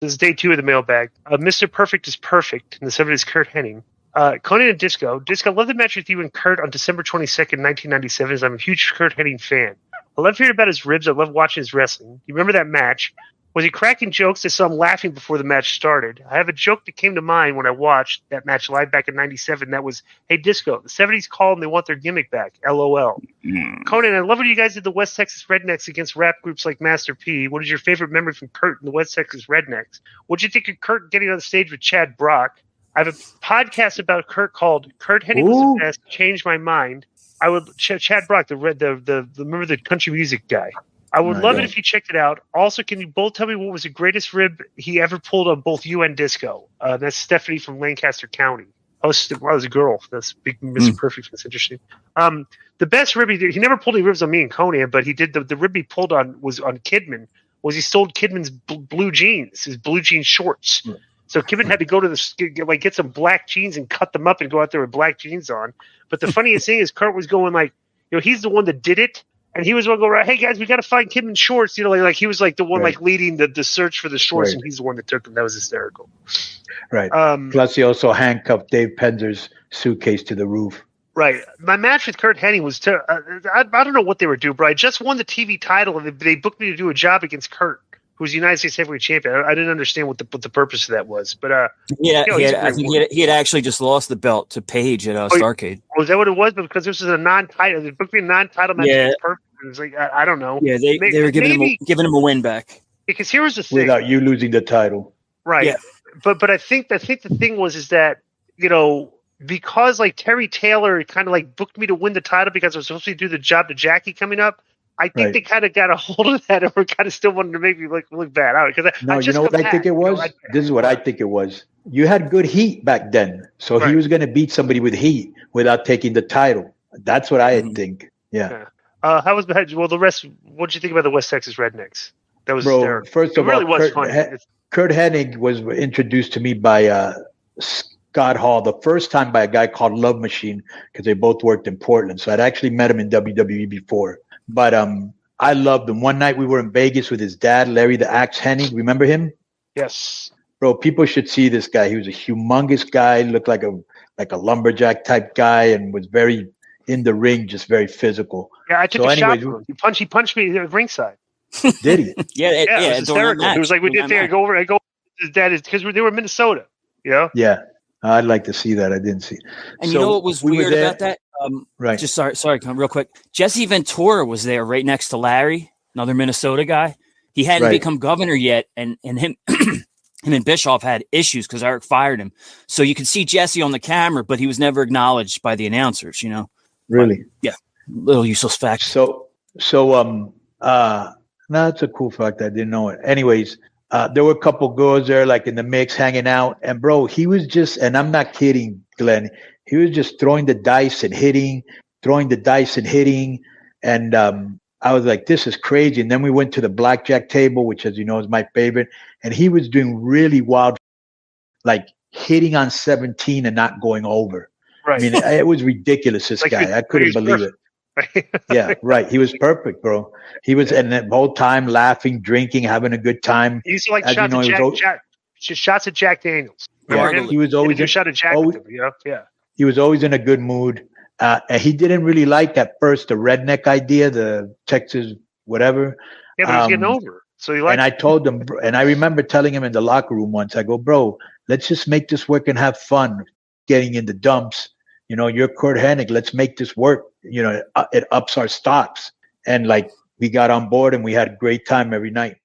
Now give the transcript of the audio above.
This is day 2 of the mailbag. Mr. Perfect is perfect, and the subject is Curt Hennig. Konnan and Disco. Disco, I love the match with you and Curt on December 22nd, 1997, as I'm a huge Curt Hennig fan. I love hearing about his ribs. I love watching his wrestling. You remember that match? Was he cracking jokes? I saw him laughing before the match started. I have a joke that came to mind when I watched that match live back in 97. That was, hey, Disco, the 70s called and they want their gimmick back. LOL. Konnan, I love when you guys did the West Texas Rednecks against rap groups like Master P. What is your favorite memory from Curt and the West Texas Rednecks? What did you think of Curt getting on the stage with Chad Brock? I have a podcast about Curt called Curt Hennig Was the Best, Changed My Mind. I would Chad Brock, the remember the country music guy. I would love it if you checked it out. Also, can you both tell me what was the greatest rib he ever pulled on both you and Disco? That's Stephanie from Lancaster County. I was a girl. That's big Mr. Perfect. That's interesting. The best rib he did, he never pulled any ribs on me and Konnan, but he did the rib he pulled on was on Kidman. Was he stole Kidman's blue jeans, his blue jean shorts. So Kidman had to go to get some black jeans and cut them up and go out there with black jeans on. But the funniest thing is Curt was going he's the one that did it. And he was going to go around, hey, guys, we got to find Kidman shorts. Like he was like the one leading the search for the shorts, and he's the one that took them. That was hysterical. Right. Plus, he also handcuffed Dave Penzer's suitcase to the roof. Right. My match with Curt Hennig was I don't know what they were doing, but I just won the TV title, and they booked me to do a job against Curt, who was the United States heavyweight champion. I didn't understand what the purpose of that was, but I think he had actually just lost the belt to Paige at Starrcade. Was that what it was? Because this was a non-title. They booked me a non-title match. Yeah. It was like I don't know. Yeah, they were giving him a win back. Because here was the thing. Without you losing the title. Right. Yeah. But I think the thing was that, because like Terry Taylor kind of booked me to win the title because I was supposed to do the job to Jackie coming up. I think they kind of got a hold of that and were kind of still wanting to make me look bad. You know what I think it was? This is what I think it was. You had good heat back then. So he was going to beat somebody with heat without taking the title. That's what I think. Yeah. How was the rest? What did you think about the West Texas Rednecks? That was first of all, Curt Hennig was introduced to me by Scott Hall the first time by a guy called Love Machine because they both worked in Portland. So I'd actually met him in WWE before. But I loved him. One night we were in Vegas with his dad, Larry the Axe Hennig. Remember him? Yes. Bro, people should see this guy. He was a humongous guy, looked like a lumberjack type guy, and was very in the ring, just very physical. Yeah, I took a shot from him. He punched me at ringside. Did he? It was hysterical. It was like we did there. I go over. His dad is because they were in Minnesota. Yeah. I'd like to see that. I didn't see. And you know what was weird about that? Right. Just sorry, real quick. Jesse Ventura was there right next to Larry, another Minnesota guy. He hadn't become governor yet, and him and Bischoff had issues because Eric fired him. So you could see Jesse on the camera, but he was never acknowledged by the announcers. Really? Yeah, little useless fact. So that's a cool fact. I didn't know it. Anyways, there were a couple girls there, in the mix, hanging out, and bro, he was just, and I'm not kidding, Glenn. He was just throwing the dice and hitting, and I was like, this is crazy. And then we went to the blackjack table, which, as you know, is my favorite, and he was doing really wild, hitting on 17 and not going over. Right. I mean, it was ridiculous. This guy, I couldn't believe it. Yeah, right. He was perfect, bro. He was, and the whole time laughing, drinking, having a good time. He used to shots at Jack Daniels. Yeah, he was always a shot at Jack. Yeah. He was always in a good mood. And he didn't really like at first the redneck idea, the Texas whatever. Yeah, but he was getting over. So he liked. And I told him, and I remember telling him in the locker room once, I go, bro, let's just make this work and have fun. Getting in the dumps. You're Curt Hennig. Let's make this work. It ups our stocks. And we got on board and we had a great time every night.